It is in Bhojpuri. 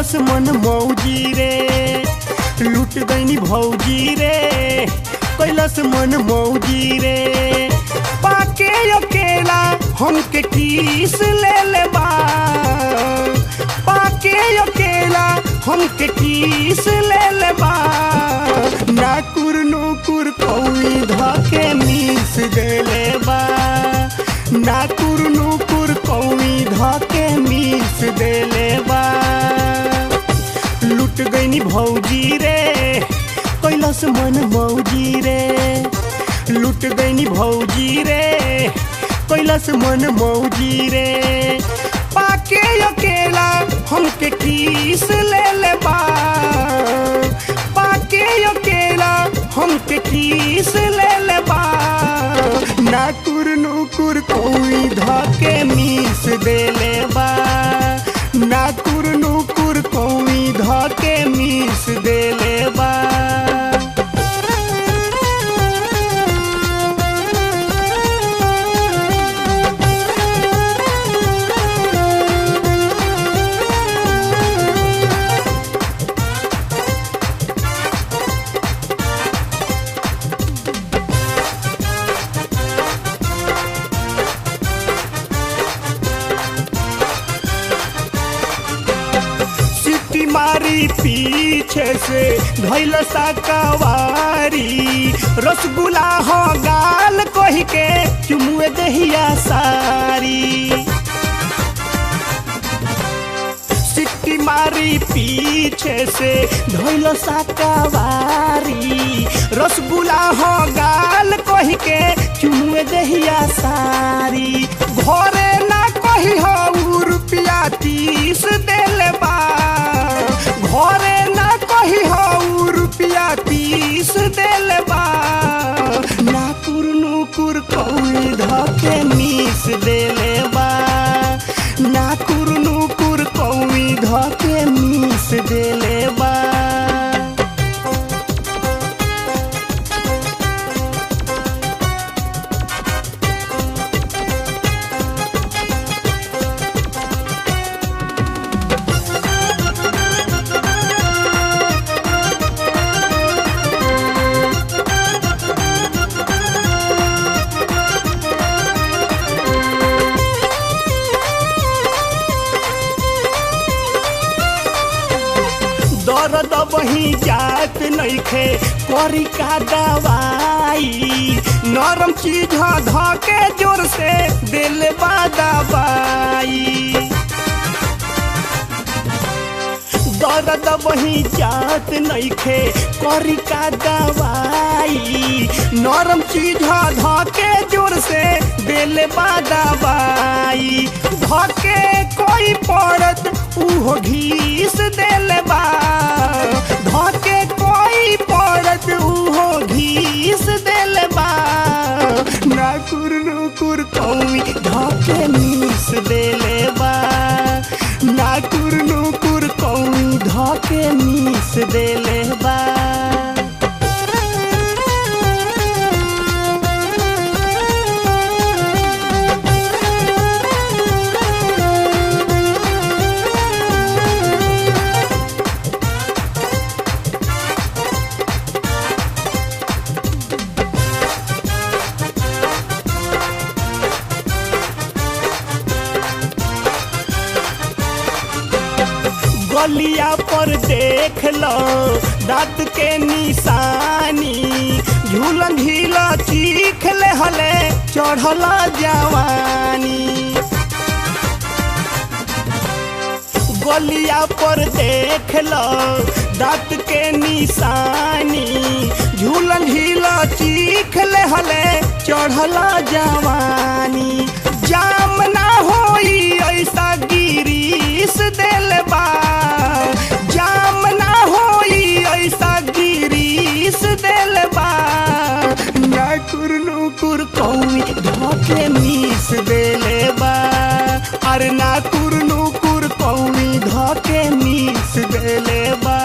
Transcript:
कैलस मन मौजी रे लूट गईनी भौजी रे कैलस मन मौजी रे पाके अकेला हमके टीस ले ले बा पाके अकेला हमके टीस ले ले बा नाकुर नुकुर कौई धके मीस दे ले बा नाकुर नुकुर कौई धके मीस दे ले बा लूट गईनी भौजी रे कैलस मन मौजी रे लूट गईनी भौजी रे कैलस मन मौजी रे पाके अकेला हमके कीस ले ले बा पाके अकेला हमके कीस ले ले बा नाकुर नुकुर कोई धके मीस दे ले बा नाकुर नुकुर कोई धके मीस दे ले बा मारी पीछे से धैल साकवारी रसगुल्ला हो गाल कही के चुमुए दहिया सारी सिट्टी मारी पीछे से धैल साकवारी रसगुल्ला हो गाल कही के चुमुए दहिया सारी घरे ना कही हो रुपया 30 देले बा घरे ना कही हो रुपया 30 देले बा नाकुर नुकुर कौई धके मीस देले बा नाकुर नुकुर कौई धके मीस देले बा दर्द वही जात नइखे करी का दवाई नरम चीज धके जोर से दिल बा दवाई दर्द वही जात नइखे करी का दवाई नरम चीज धके जोर से दिल बा दवाई धके कोई पड़त उहो घीस दिल बा धके कोई पड़त उहो घीस दिल बा नाकुर नुकुर कौई धके मीस दिल बा नाकुर नुकुर कौई धके मीस दिल बा गलिया पर देख लो दांत के निशानी झूलन झीला चीख ले हले चढ़ल जवानी गलिया पर देख लो दांत के निशानी झूलन झीला चीख ले हले चढ़ल जवानी जाम ना होई ऐसा गिरीस दिल बा जाम ना होई ऐसा गिरीस दिल बा नाकुर नुकुर कौई धके मीस दिल बा अरे नाकुर नुकुर कौई धके मीस दिल बा